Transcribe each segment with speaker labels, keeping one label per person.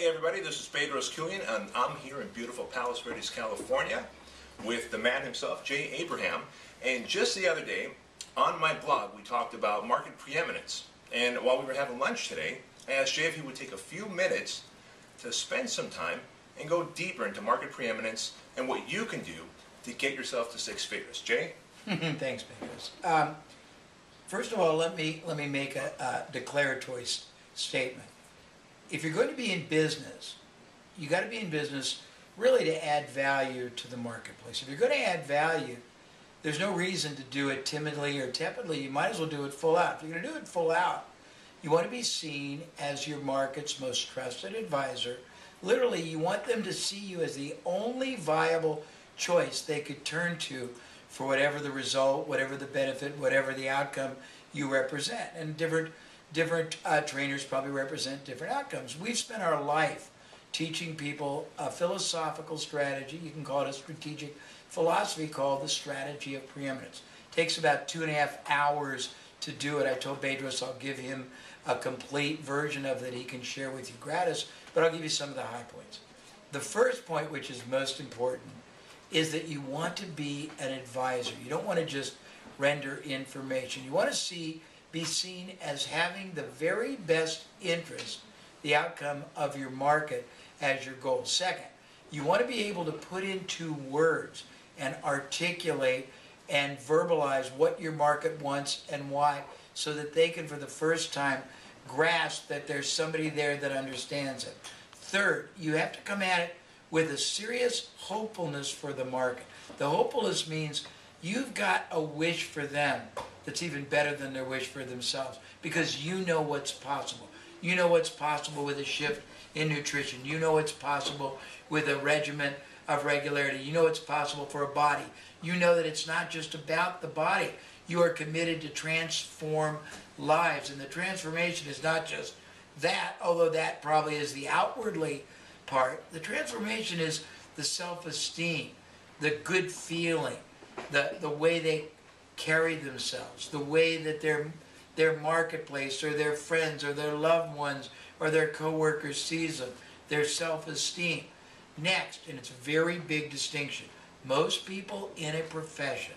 Speaker 1: Hey everybody, this is Bedros Keuilian, and I'm here in beautiful Palos Verdes, California with the man himself, Jay Abraham. And just the other day, on my blog, we talked about market preeminence. And while we were having lunch today, I asked Jay if he would take a few minutes to spend some time and go deeper into market preeminence and what you can do to get yourself to six figures. Jay?
Speaker 2: Thanks, Bedros. First of all, let me make a declaratory statement. If you're going to be in business, you got to be in business really to add value to the marketplace. If you're going to add value, there's no reason to do it timidly or tepidly. You might as well do it full out. If you're going to do it full out, you want to be seen as your market's most trusted advisor. Literally, you want them to see you as the only viable choice they could turn to for whatever the result, whatever the benefit, whatever the outcome you represent. And different trainers probably represent different outcomes. We've spent our life teaching people a philosophical strategy. You can call it a strategic philosophy called the strategy of preeminence. It takes about 2.5 hours to do it. I told Bedros I'll give him a complete version of it he can share with you gratis, but I'll give you some of the high points. The first point, which is most important, is that you want to be an advisor. You don't want to just render information. You want to be seen as having the very best interest, the outcome of your market as your goal. Second, you want to be able to put into words and articulate and verbalize what your market wants and why, so that they can, for the first time, grasp that there's somebody there that understands it. Third, you have to come at it with a serious hopefulness for the market. The hopefulness means you've got a wish for them that's even better than their wish for themselves, because you know what's possible. You know what's possible with a shift in nutrition. You know what's possible with a regimen of regularity. You know what's possible for a body. You know that it's not just about the body. You are committed to transform lives, and the transformation is not just that, although that probably is the outwardly part. The transformation is the self-esteem, the good feeling, the way they carry themselves, the way that their marketplace or their friends or their loved ones or their co-workers sees them, their self-esteem. Next, and it's a very big distinction, most people in a profession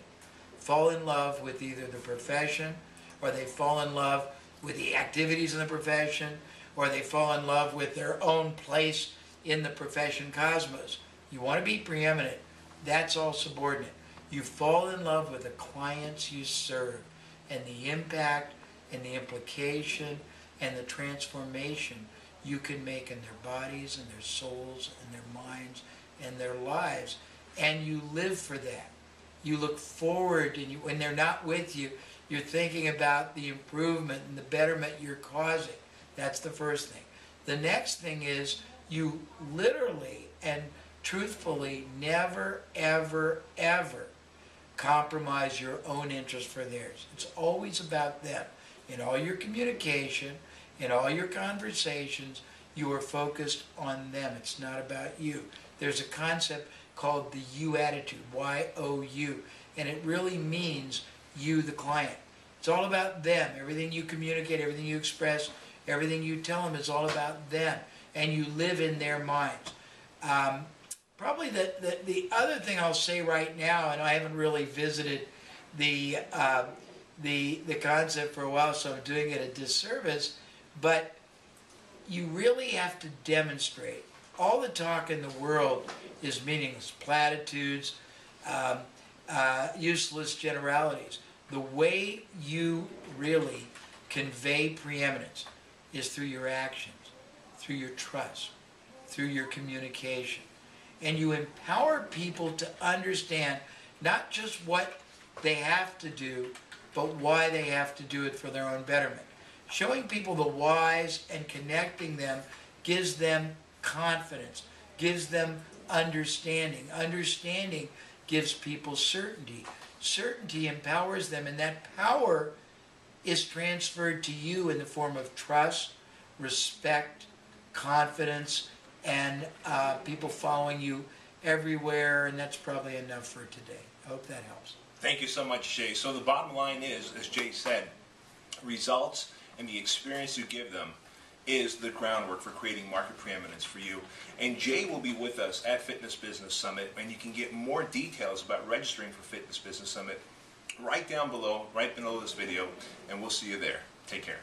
Speaker 2: fall in love with either the profession, or they fall in love with the activities in the profession, or they fall in love with their own place in the profession cosmos. You want to be preeminent. That's all subordinate. You fall in love with the clients you serve and the impact and the implication and the transformation you can make in their bodies and their souls and their minds and their lives. And you live for that. You look forward, and when they're not with you, you're thinking about the improvement and the betterment you're causing. That's the first thing. The next thing is you literally and truthfully never, ever, ever compromise your own interest for theirs. It's always about them. In all your communication, in all your conversations, you are focused on them. It's not about you. There's a concept called the you attitude, Y-O-U, and it really means you, the client. It's all about them. Everything you communicate, everything you express, everything you tell them is all about them, and you live in their minds. Probably the other thing I'll say right now, and I haven't really visited the concept for a while, so I'm doing it a disservice, but you really have to demonstrate. All the talk in the world is meaningless, platitudes, useless generalities. The way you really convey preeminence is through your actions, through your trust, through your communication. And you empower people to understand not just what they have to do, but why they have to do it for their own betterment. Showing people the whys and connecting them gives them confidence, gives them understanding. Understanding gives people certainty. Certainty empowers them, and that power is transferred to you in the form of trust, respect, confidence, and people following you everywhere, and that's probably enough for today. I hope that helps.
Speaker 1: Thank you so much, Jay. So the bottom line is, as Jay said, results and the experience you give them is the groundwork for creating market preeminence for you. And Jay will be with us at Fitness Business Summit, and you can get more details about registering for Fitness Business Summit right down below, right below this video, and we'll see you there. Take care.